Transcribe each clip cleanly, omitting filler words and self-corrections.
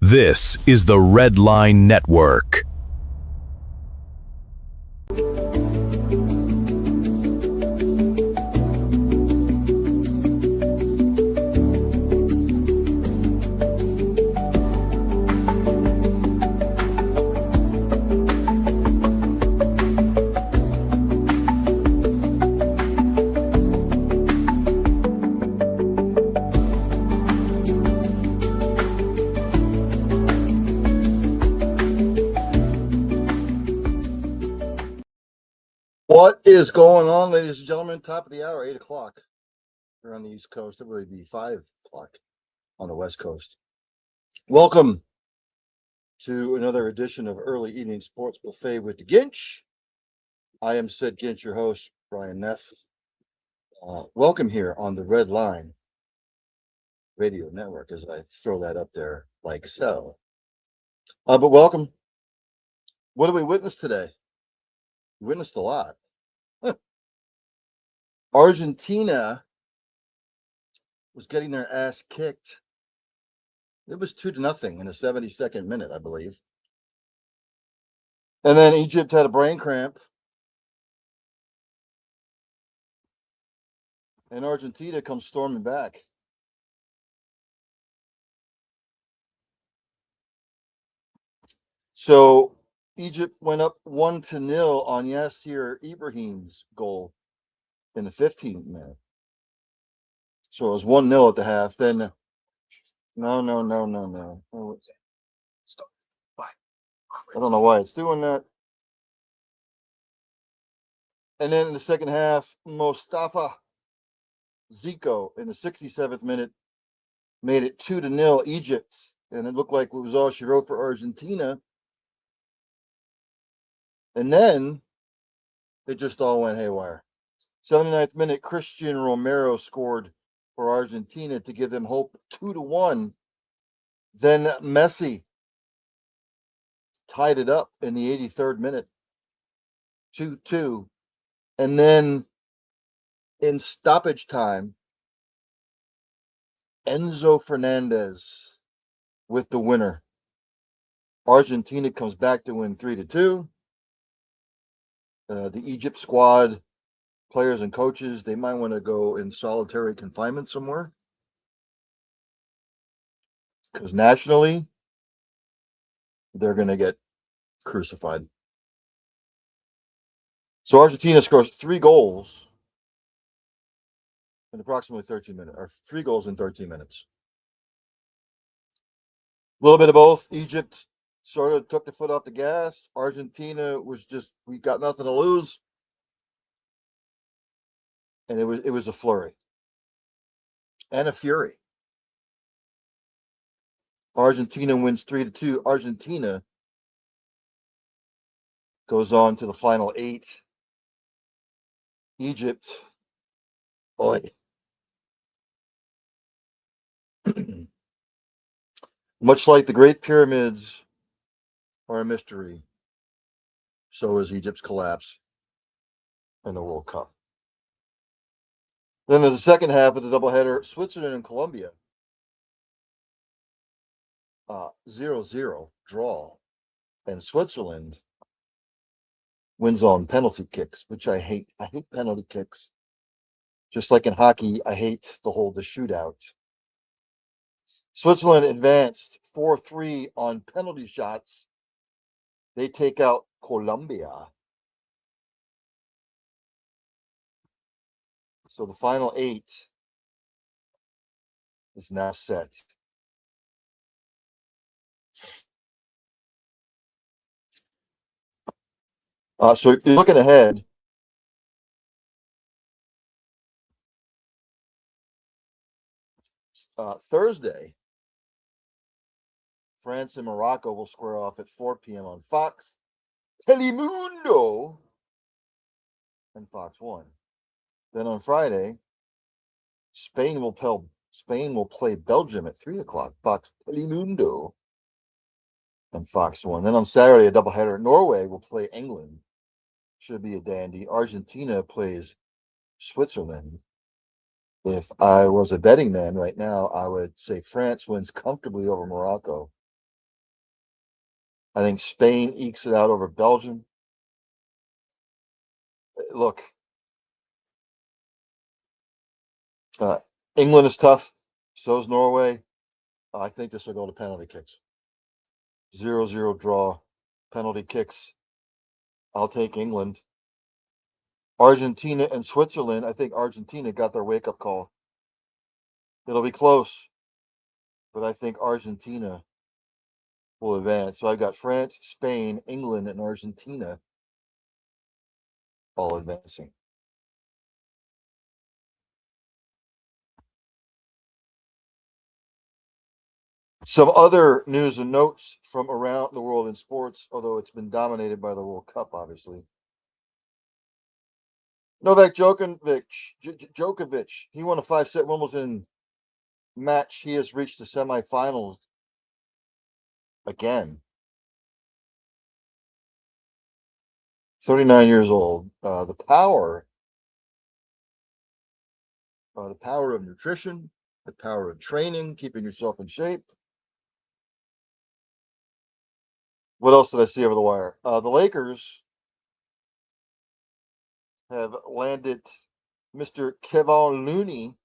This is the Red Line Network. What is going on, ladies and gentlemen? Top of the hour, 8 o'clock here on the East Coast. It would be 5 o'clock on the West Coast. Welcome to another edition of Early Evening Sports Buffet with the Ginch. I am Sid Ginch, your host, Brian Neff. Welcome here on the Red Line Radio Network, as I throw that up there like so. But welcome. What did we witness today? We witnessed a lot. Argentina was getting their ass kicked. It was 2-0 in the 72nd minute, I believe. And then Egypt had a brain cramp. And Argentina comes storming back. So Egypt went up 1-0 on Yasser Ibrahim's goal in the 15th minute. So it was 1-0 at the half. Then no. Oh, what's it? Stop. Why? I don't know why it's doing that. And then in the second half, Mostafa Zico in the 67th minute made it 2-0 Egypt. And it looked like it was all she wrote for Argentina. And then it just all went haywire. 79th minute, Christian Romero scored for Argentina to give them hope, 2-1. Then Messi tied it up in the 83rd minute, 2-2. And then in stoppage time, Enzo Fernandez with the winner. Argentina comes back to win 3-2. The Egypt squad, players and coaches, they might want to go in solitary confinement somewhere. Because nationally, they're going to get crucified. So Argentina scores 3 goals in approximately 13 minutes, or 3 goals in 13 minutes. A little bit of both. Egypt sort of took the foot off the gas. Argentina was just, we got nothing to lose. And it was a flurry and a fury. Argentina wins 3-2. Argentina goes on to the final 8. Egypt, boy. Much like the Great Pyramids are a mystery, so is Egypt's collapse in the World Cup. Then there's the second half of the doubleheader, Switzerland and Colombia. 0-0 draw. And Switzerland wins on penalty kicks, which I hate. I hate penalty kicks. Just like in hockey, I hate the shootout. Switzerland advanced 4-3 on penalty shots. They take out Colombia. So the final 8 is now set. So you're looking ahead. Thursday, France and Morocco will square off at 4 p.m. on Fox, Telemundo, and Fox 1. Then on Friday, Spain will play Belgium at 3 o'clock, Fox Telemundo and Fox 1. Then on Saturday, a doubleheader, Norway will play England. Should be a dandy. Argentina plays Switzerland. If I was a betting man right now, I would say France wins comfortably over Morocco. I think Spain ekes it out over Belgium. Look, England is tough. So is Norway. I think this will go to penalty kicks. 0-0 draw, penalty kicks. I'll take England. Argentina and Switzerland. I think Argentina got their wake-up call. It'll be close, but I think Argentina will advance. So I've got France, Spain, England, and Argentina all advancing. Some other news and notes from around the world in sports, although it's been dominated by the World Cup, obviously. Novak Djokovic, he won a 5-set Wimbledon match. He has reached the semifinals again. 39 years old. The power of nutrition, the power of training, keeping yourself in shape. What else did I see over the wire? The Lakers have landed Mr. Kevon Looney.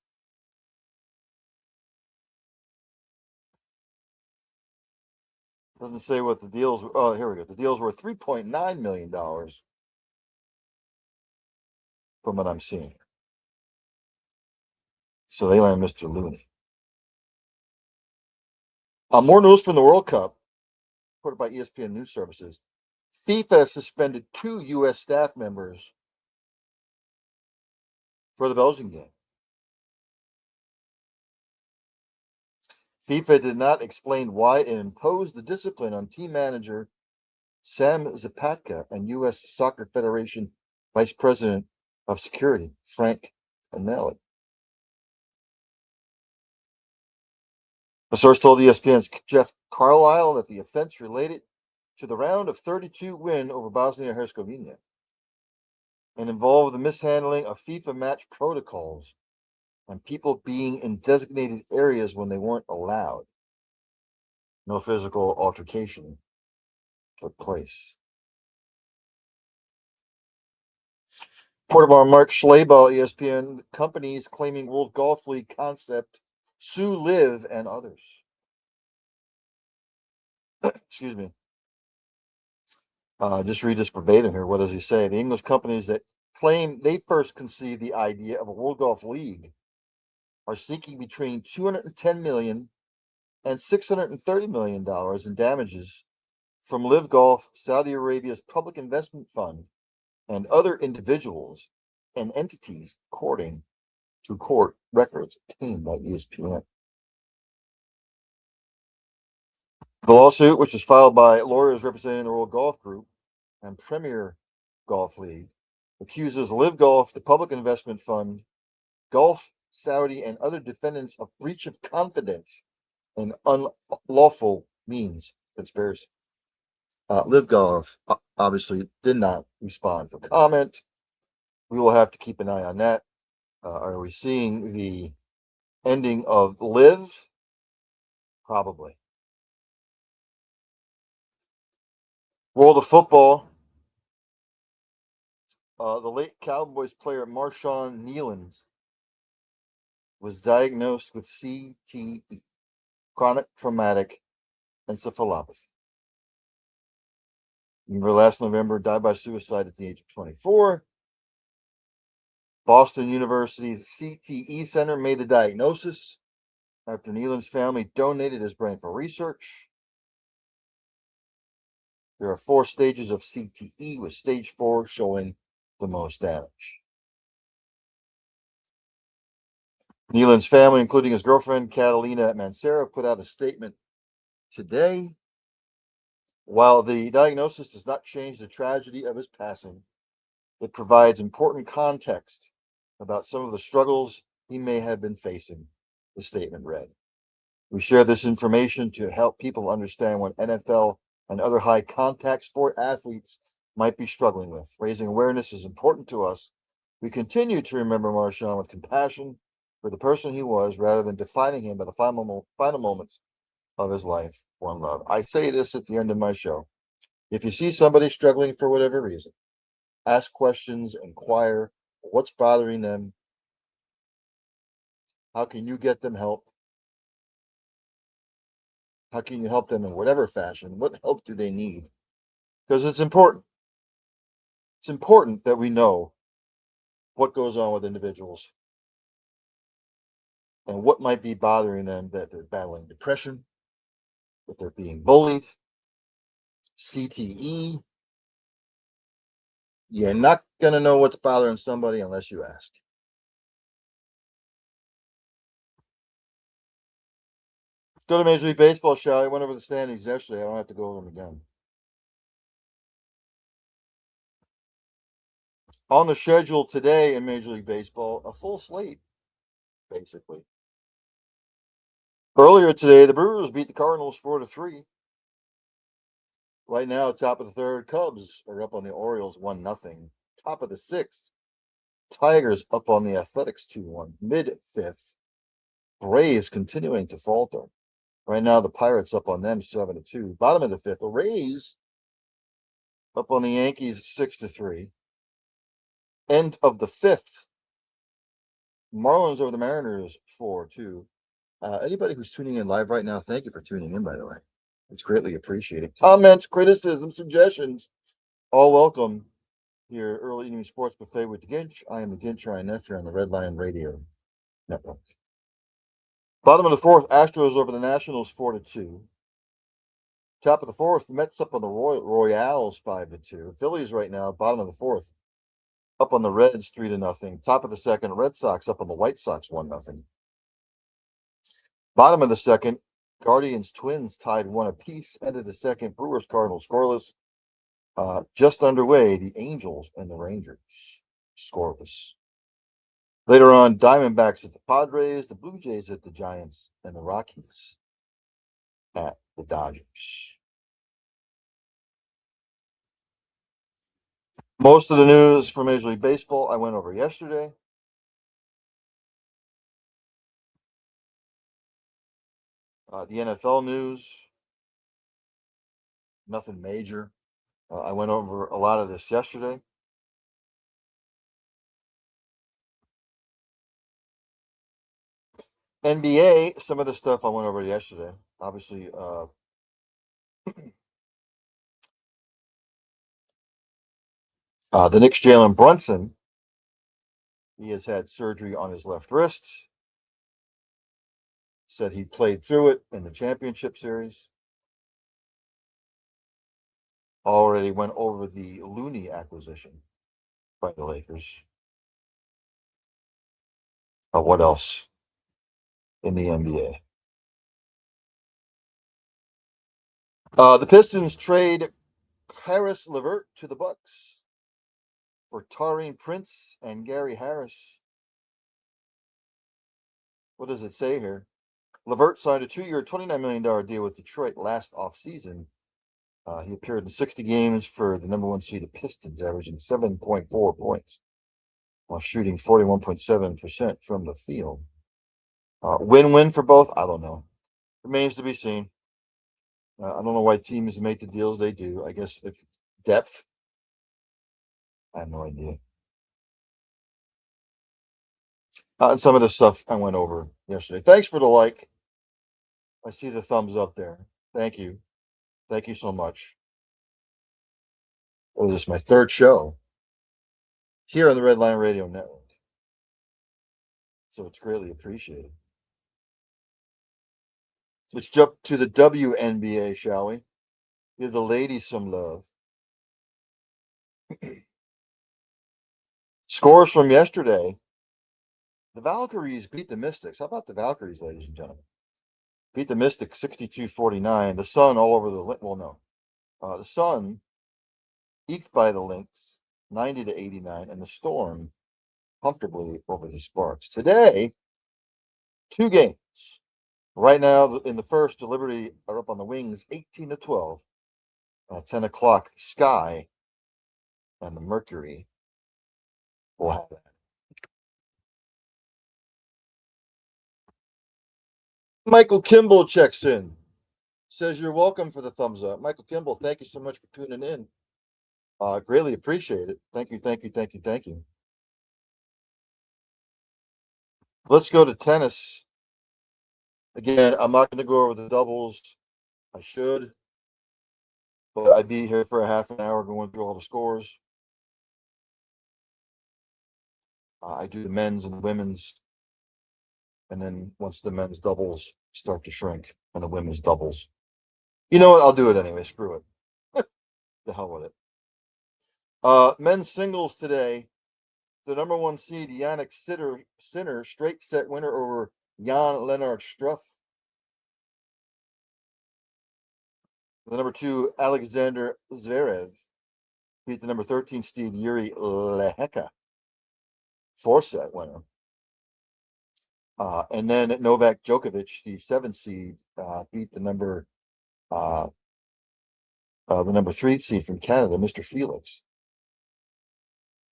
Doesn't say what the deals were. Oh, here we go. The deals were $3.9 million from what I'm seeing. So they land Mr. Looney. More news from the World Cup, reported by ESPN News Services. FIFA suspended 2 U.S. staff members for the Belgian game. FIFA did not explain why it imposed the discipline on team manager Sam Zapatka and U.S. Soccer Federation Vice President of Security Frank Anelli. A source told ESPN's Jeff Carlisle that the offense related to the round of 32 win over Bosnia and Herzegovina and involved the mishandling of FIFA match protocols and people being in designated areas when they weren't allowed. No physical altercation took place. Reported by Mark Schlabel, ESPN, companies claiming World Golf League concept sue Live and others. Excuse me. Just read this verbatim here. What does he say? The English companies that claim they first conceived the idea of a World Golf League are seeking between $210 million and $630 million in damages from Live Golf, Saudi Arabia's public investment fund, and other individuals and entities, according to court records obtained by ESPN. The lawsuit, which was filed by lawyers representing the World Golf Group and Premier Golf League, accuses Live Golf, the public investment fund, Golf, Saudi, and other defendants of breach of confidence and unlawful means conspiracy. Live Golf obviously did not respond for comment. We will have to keep an eye on that. Are we seeing the ending of Live? Probably. World of football. The late Cowboys player Marshawn Nealon was diagnosed with CTE, chronic traumatic encephalopathy. Remember, last November, died by suicide at the age of 24. Boston University's CTE Center made the diagnosis after Nealon's family donated his brain for research. There are 4 stages of CTE, with stage 4 showing the most damage. Nealon's family, including his girlfriend, Catalina Mancera, put out a statement today. While the diagnosis does not change the tragedy of his passing, it provides important context about some of the struggles he may have been facing, the statement read. We share this information to help people understand what NFL and other high-contact sport athletes might be struggling with. Raising awareness is important to us. We continue to remember Marshawn with compassion for the person he was, rather than defining him by the final moments of his life. One love. I say this at the end of my show. If you see somebody struggling for whatever reason, ask questions, inquire what's bothering them. How can you get them help? How can you help them in whatever fashion? What help do they need? Because it's important. It's important that we know what goes on with individuals and what might be bothering them, that they're battling depression, that they're being bullied, CTE. You're not going to know what's bothering somebody unless you ask. Let's go to Major League Baseball, shall we? I went over the standings yesterday. I don't have to go over them again. On the schedule today in Major League Baseball, a full slate, basically. Earlier today, the Brewers beat the Cardinals 4-3. Right now, top of the third, Cubs are up on the Orioles 1-0. Top of the sixth, Tigers up on the Athletics 2-1. Mid-fifth, Braves continuing to falter. Right now, the Pirates up on them 7-2. Bottom of the fifth, the Rays up on the Yankees 6-3. End of the fifth, Marlins over the Mariners 4-2. Anybody who's tuning in live right now, thank you for tuning in, by the way. It's greatly appreciated. Comments, criticisms, suggestions, all welcome here. Early Evening Sports Buffet with the Ginch. I am the Ginch Nephew on the Red Lion Radio Network. Bottom of the fourth, Astros over the Nationals 4-2. Top of the fourth, Mets up on the Royals 5-2. Phillies right now, bottom of the fourth, up on the Reds 3-0. Top of the second, Red Sox up on the White Sox 1-0. Bottom of the second, Guardians Twins tied 1 apiece. End of the second, Brewers Cardinals scoreless. Just underway, the Angels and the Rangers scoreless. Later on, Diamondbacks at the Padres, the Blue Jays at the Giants, and the Rockies at the Dodgers. Most of the news from Major League Baseball I went over yesterday. The NFL news, nothing major. I went over a lot of this yesterday. NBA, some of the stuff I went over yesterday. Obviously, the Knicks' Jalen Brunson, he has had surgery on his left wrist. Said he played through it in the championship series. Already went over the Looney acquisition by the Lakers. What else in the NBA? The Pistons trade Harris LeVert to the Bucks for Taurean Prince and Gary Harris. What does it say here? LeVert signed a 2-year, $29 million deal with Detroit last offseason. He appeared in 60 games for the number one seeded Pistons, averaging 7.4 points while shooting 41.7% from the field. Win-win for both? I don't know. Remains to be seen. I don't know why teams make the deals they do. I guess if depth, I have no idea. And some of the stuff I went over yesterday. Thanks for the like. I see the thumbs up there. Thank you. Thank you so much. What is this, my third show here on the Red Lion Radio Network? So it's greatly appreciated. Let's jump to the WNBA, shall we? Give the ladies some love. Scores from yesterday. The Valkyries beat the Mystics. How about the Valkyries, ladies and gentlemen? Beat the Mystics 62-49. The Sun all over the... Well, no. The Sun eked by the Lynx 90-89. And the Storm comfortably over the Sparks. Today, 2 games. Right now, in the first, the Liberty are up on the Wings 18-12. 10 o'clock, Sky and the Mercury will have that. Michael Kimball checks in. says you're welcome for the thumbs up. Michael Kimball, thank you so much for tuning in. Greatly appreciate it. Thank you, thank you, thank you, thank you. Let's go to tennis. Again, I'm not going to go over the doubles. I should, but I'd be here for a half an hour going through all the scores. I do the men's and the women's, and then once the men's doubles start to shrink and the women's doubles, you know what? I'll do it anyway. Screw it. The hell with it. Men's singles today. The number one seed, Yannick Sinner, straight set winner over Jan Lennart Struff. The number 2, Alexander Zverev, beat the number 13 seed, Yuri Lehecka. 4-set winner. And then Novak Djokovic, the 7 seed, beat the number 3 seed from Canada, Mr. Felix.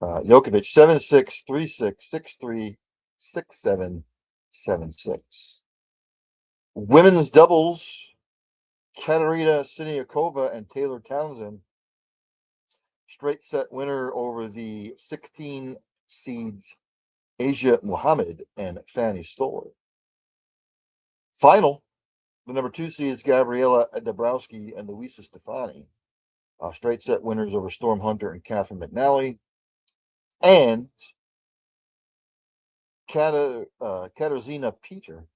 Djokovic 7-6, 3-6, 6-3, 6-7, 7-6. Women's doubles, Katerina Siniakova and Taylor Townsend. Straight set winner over the 16 seeds, Asia Muhammad and Fanny Stoller. Final, the number 2 seeds, Gabriela Dabrowski and Luisa Stefani. Straight set winners over Storm Hunter and Catherine McNally. And Katarzyna Peter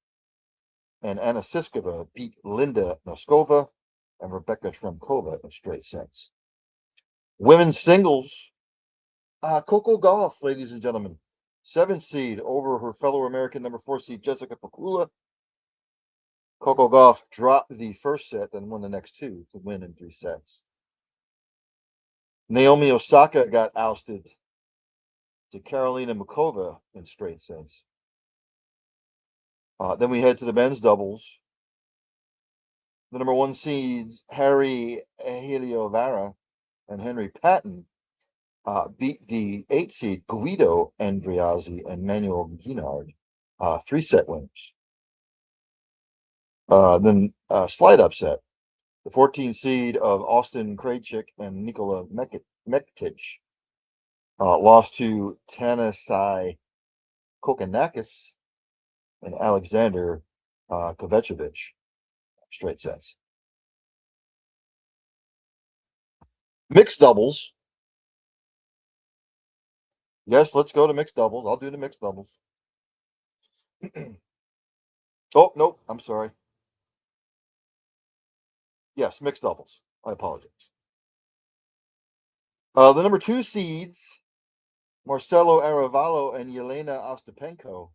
and Anna Siskova beat Linda Noskova and Rebecca Shremkova in straight sets. Women's singles, Coco Gauff, ladies and gentlemen. 7 seed over her fellow American number 4 seed, Jessica Pegula. Coco Gauff dropped the first set and won the next 2 to win in 3 sets. Naomi Osaka got ousted to Karolina Mukova in straight sets. Then we head to the men's doubles. The number 1 seeds, Harry Heliovara and Henry Patton, beat the 8 seed, Guido Andriazzi and Manuel Guinard, 3-set winners. Then slide upset. The 14 seed of Austin Krajcik and Nikola Mektic lost to Tanasi Kokonakis and Alexander Kovacevic, straight sets. Mixed doubles. Yes, let's go to mixed doubles. I'll do the mixed doubles. Oh, nope, I'm sorry. Yes, mixed doubles. I apologize. The number 2 seeds, Marcelo Arevalo and Yelena Ostapenko,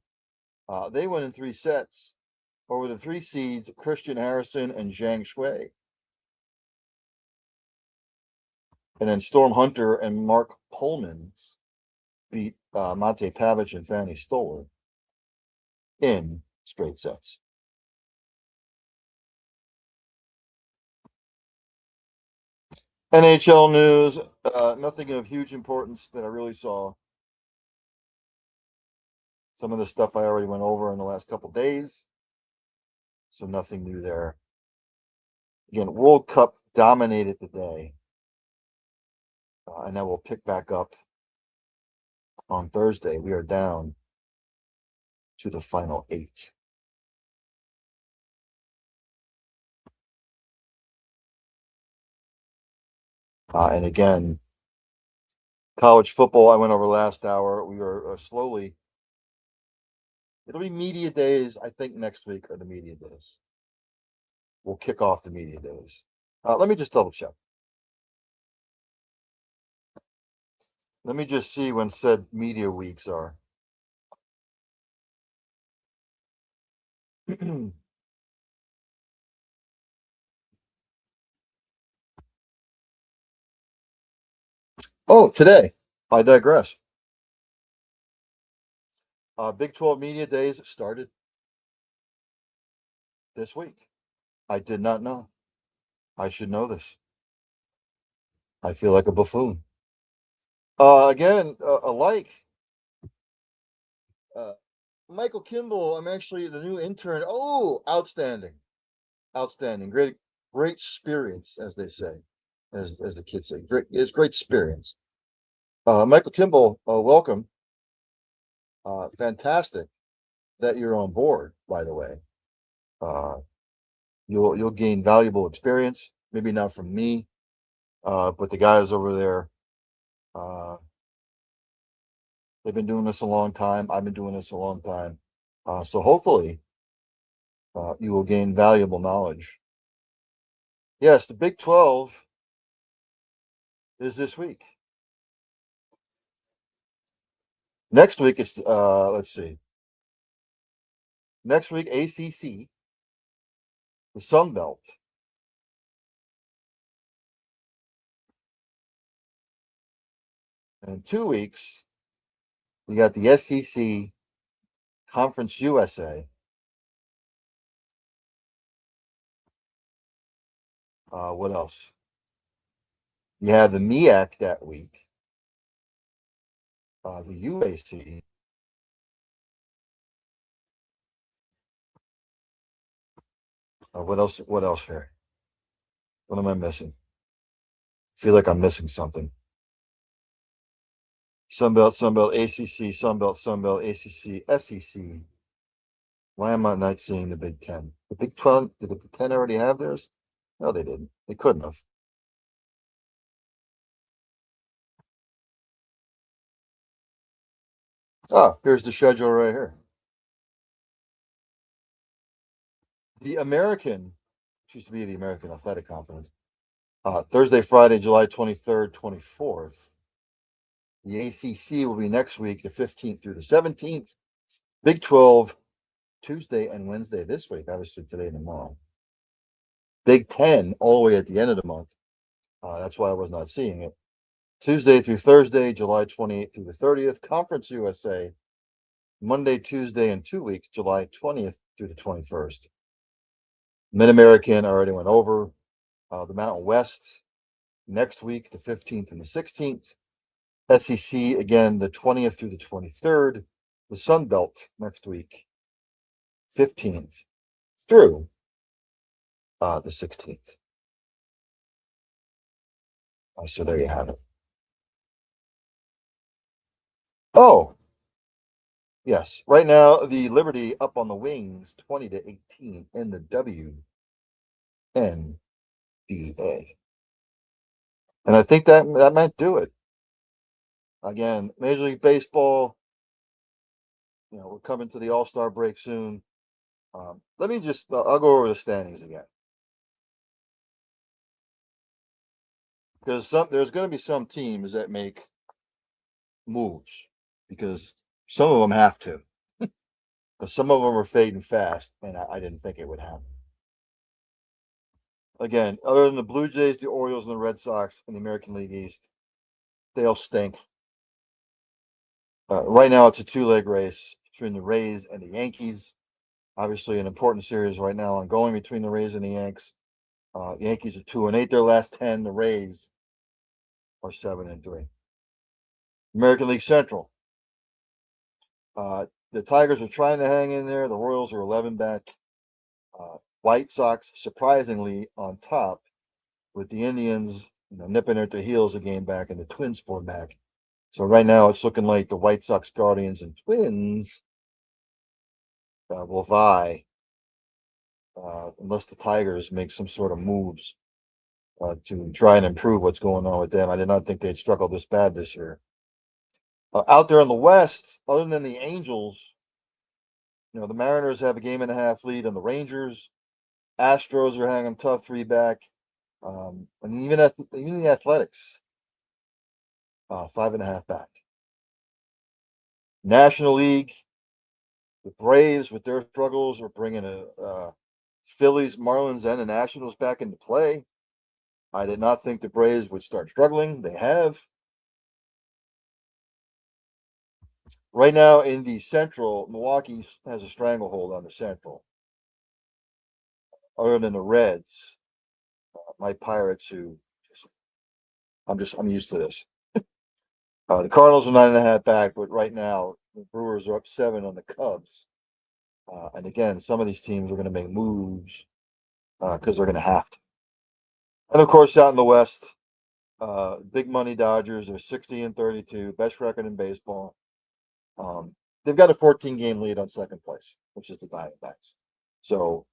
they went in 3 sets over the 3 seeds, Christian Harrison and Zhang Shui. And then Storm Hunter and Mark Pullmans beat Mate Pavic and Fanny Stoller in straight sets. NHL news, nothing of huge importance that I really saw. Some of the stuff I already went over in the last couple days, so nothing new there. Again, World Cup dominated the day, and then we'll pick back up on Thursday. We are down to the final 8. And again, college football, I went over last hour. We are slowly, it'll be media days. I think next week are the media days. We'll kick off the media days. Let me just double check. Let me just see when said media weeks are. Oh, today. I digress. Big 12 media days started this week. I did not know. I should know this. I feel like a buffoon. Again, alike. Michael Kimball, I'm actually the new intern. Oh, outstanding. Outstanding. Great. great experience, as they say, as the kids say. It's great experience. Michael Kimball, welcome. Fantastic that you're on board. By the way, uh, you'll gain valuable experience. Maybe not from me, but the guys over there, uh, they've been doing this a long time. I've been doing this a long time. So hopefully, you will gain valuable knowledge. Yes, the Big 12 is this week. Next week is let's see. Next week ACC, the Sun Belt. And in 2 weeks, we got the SEC Conference USA. What else? You have the MEAC that week. The UAC. What else? What else here? What am I missing? I feel like I'm missing something. Sunbelt, Sunbelt, ACC, Sunbelt, Sunbelt, ACC, SEC. Why am I not seeing the Big Ten? The Big 12, did the Big Ten already have theirs? No, they didn't. They couldn't have. Here's the schedule right here. The American, which used to be the American Athletic Conference, Thursday, Friday, July 23rd, 24th. The ACC will be next week, the 15th through the 17th. Big 12, Tuesday and Wednesday this week, obviously today and tomorrow. Big 10, all the way at the end of the month. That's why I was not seeing it. Tuesday through Thursday, July 28th through the 30th. Conference USA, Monday, Tuesday, and 2 weeks, July 20th through the 21st. Mid-American, I already went over. The Mountain West, next week, the 15th and the 16th. SEC, again, the 20th through the 23rd. The Sun Belt, next week, 15th through the 16th. So there you have it. Oh, yes. Right now, the Liberty up on the wings, 20-18 in the WNBA. And I think that might do it. Again, Major League Baseball, we're coming to the All-Star break soon. Let me just, I'll go over the standings again. Because there's going to be some teams that make moves because some of them have to. Because some of them are fading fast, and I didn't think it would happen. Again, other than the Blue Jays, the Orioles, and the Red Sox in the American League East, they all stink. Right now, it's a two-leg race between the Rays and the Yankees. Obviously, an important series right now ongoing between the Rays and the Yanks. Yankees are 2-8 their last 10. The Rays are 7-3. American League Central. The Tigers are trying to hang in there. The Royals are 11 back. White Sox surprisingly on top, with the Indians nipping at their heels a game back and the Twins 4 back. So right now it's looking like the White Sox, Guardians, and Twins will vie unless the Tigers make some sort of moves to try and improve what's going on with them. I did not think they'd struggle this bad this year. Out there in the West, other than the Angels, the Mariners have a 1.5 lead on the Rangers. Astros are hanging tough 3 back. And even the Athletics, 5.5 back. National League, the Braves with their struggles are bringing Phillies, Marlins, and the Nationals back into play. I did not think the Braves would start struggling. They have. Right now in the Central, Milwaukee has a stranglehold on the Central. Other than the Reds, my Pirates, I'm used to this. The Cardinals are 9.5 back, but right now the Brewers are up 7 on the Cubs. And again, some of these teams are going to make moves because they're going to have to. And of course, out in the West, big money Dodgers are 60-32, best record in baseball. They've got a 14-game lead on second place, which is the Diamondbacks. So,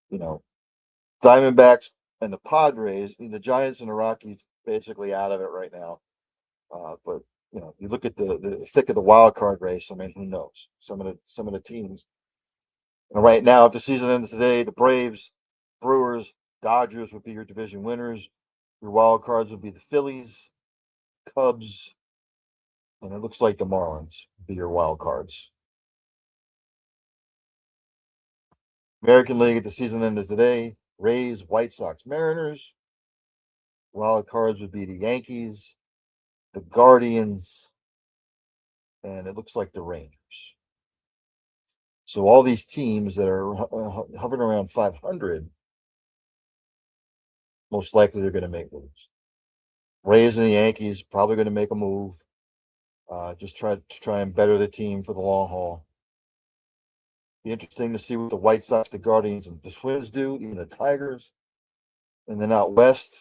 you know, Diamondbacks and the Padres, the Giants and the Rockies, basically out of it right now. But you look at the thick of the wild card race. I mean, who knows? Some of the teams. And right now, if the season ends today, the Braves, Brewers, Dodgers would be your division winners. Your wild cards would be the Phillies, Cubs, and it looks like the Marlins would be your wild cards. American League at the season end of today, Rays, White Sox, Mariners. Wild cards would be the Yankees, the Guardians, and it looks like the Rangers. So all these teams that are hovering around 500, most likely they're going to make moves. Rays and the Yankees probably going to make a move. Just try and better the team for the long haul. Be interesting to see what the White Sox, the Guardians, and the Twins do, even the Tigers. And then out west,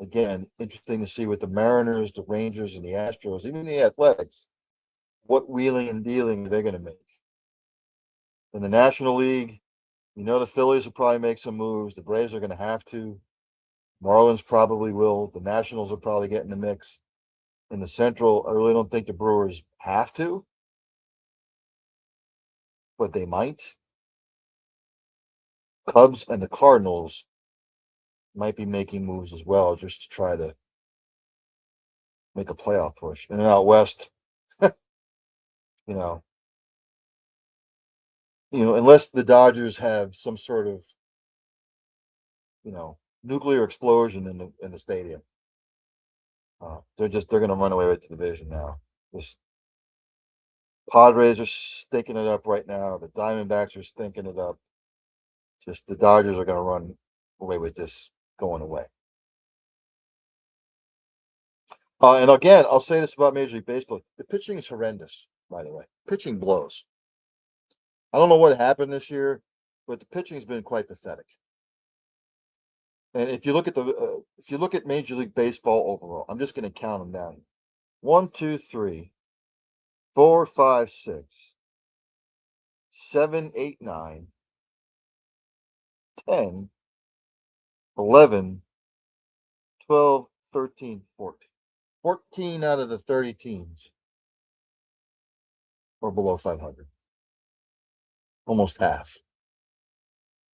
again, interesting to see what the Mariners, the Rangers, and the Astros, even the Athletics, what wheeling and dealing are they going to make. In the National League, the Phillies will probably make some moves. The Braves are going to have to. Marlins probably will. The Nationals will probably get in the mix. In the Central, I really don't think the Brewers have to, but they might. Cubs and the Cardinals might be making moves as well, just to try to make a playoff push. And then out west, unless the Dodgers have some sort of, nuclear explosion in the stadium, they're going to run away with the division now. This Padres are stinking it up right now. The Diamondbacks are stinking it up. Just the Dodgers are going to run away with this going away. And again, I'll say this about Major League Baseball. The pitching is horrendous, by the way. Pitching blows. I don't know what happened this year, but the pitching has been quite pathetic. And if you look at Major League Baseball overall, I'm just going to count them down. 1, 2, 3, 4, 5, 6, 7, 8, 9, 10, 11, 12, 13, 14. 14 out of the 30 teams are below 500. Almost half.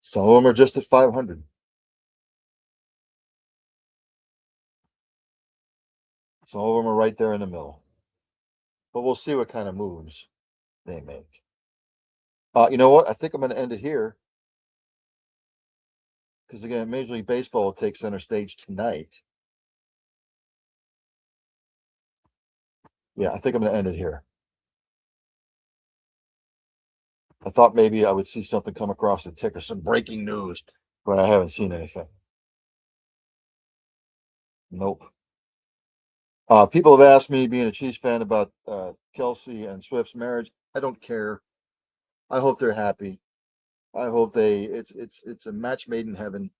Some of them are just at 500. Some of them are right there in the middle. But we'll see what kind of moves they make. You know what? I think I'm going to end it here. Because again, Major League Baseball will take center stage tonight. Yeah, I think I'm going to end it here. I thought maybe I would see something come across the ticker, some breaking news, but I haven't seen anything. Nope. People have asked me, being a Chiefs fan, about Kelsey and Swift's marriage. I don't care. I hope they're happy. I hope it's a match made in heaven.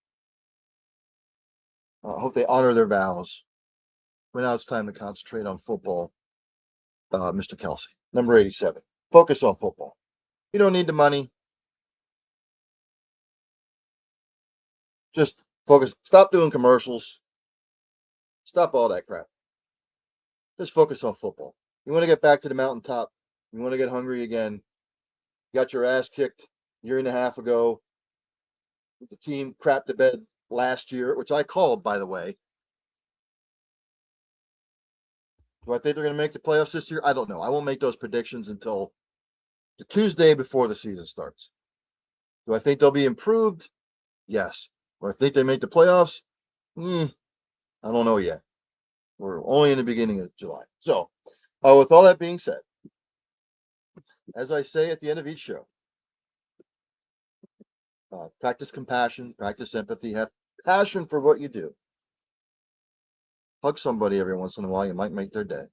I hope they honor their vows. But now it's time to concentrate on football. Mr. Kelsey, number 87. Focus on football. You don't need the money. Just focus. Stop doing commercials. Stop all that crap. Just focus on football. You want to get back to the mountaintop. You want to get hungry again. You got your ass kicked a year and a half ago. The team crapped the bed last year, which I called, by the way. Do I think they're going to make the playoffs this year? I don't know. I won't make those predictions until the Tuesday before the season starts. Do I think they'll be improved? Yes. Do I think they make the playoffs? I don't know yet. We're only in the beginning of July. So, with all that being said, as I say at the end of each show, practice compassion, practice empathy, have passion for what you do. Hug somebody every once in a while. You might make their day.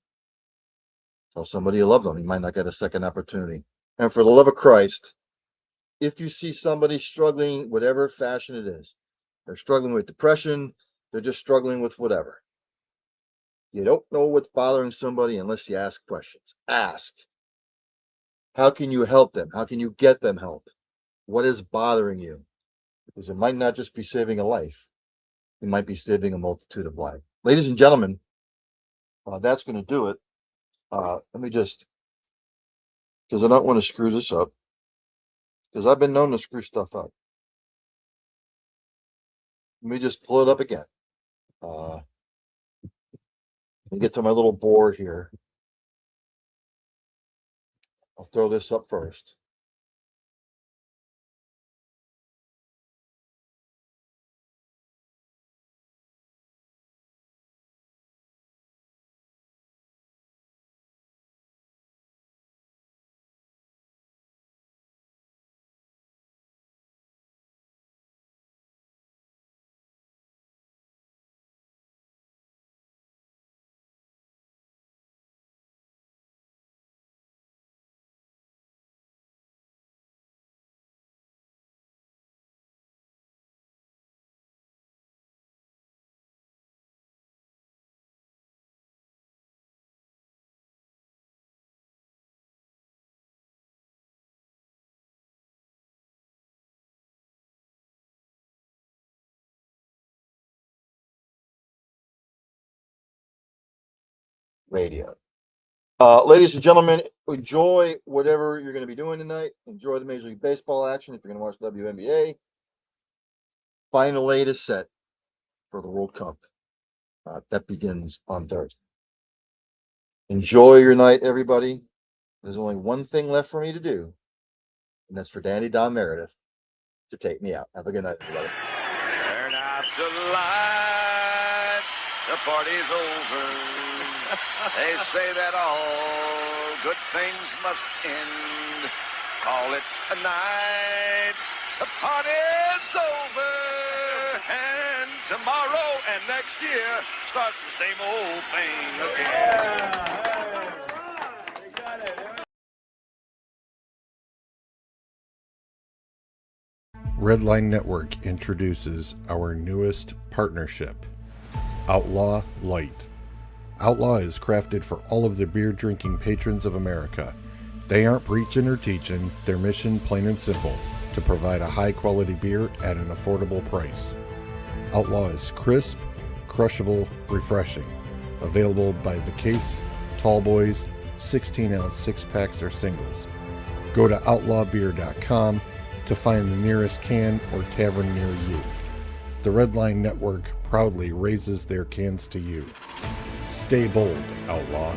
Tell somebody you love them. You might not get a second opportunity. And for the love of Christ, if you see somebody struggling, whatever fashion it is, They're struggling with depression. They're just struggling with whatever. You don't know what's bothering somebody unless you ask questions. Ask. How can you help them? How can you get them help? What is bothering you? Because it might not just be saving a life. It might be saving a multitude of lives. Ladies and gentlemen, that's going to do it. Let me just, because I don't want to screw this up, because I've been known to screw stuff up. Let me just pull it up again. Let me get to my little board here. I'll throw this up first. Radio. Ladies and gentlemen, enjoy whatever you're going to be doing tonight. Enjoy the Major League Baseball action if you're going to watch WNBA. Find the latest set for the World Cup. That begins on Thursday. Enjoy your night, everybody. There's only one thing left for me to do, and that's for Danny Don Meredith to take me out. Have a good night, everybody. Turn out the lights, the party's over. They say that all good things must end. Call it a night, the party's over. And tomorrow and next year starts the same old thing again. Redline Network introduces our newest partnership, Outlaw Light. Outlaw is crafted for all of the beer drinking patrons of America. They aren't preaching or teaching, their mission plain and simple, to provide a high quality beer at an affordable price. Outlaw is crisp, crushable, refreshing. Available by the case, tall boys, 16-ounce 6-packs or singles. Go to outlawbeer.com to find the nearest can or tavern near you. The Redline Network proudly raises their cans to you. Stay bold, Outlaw.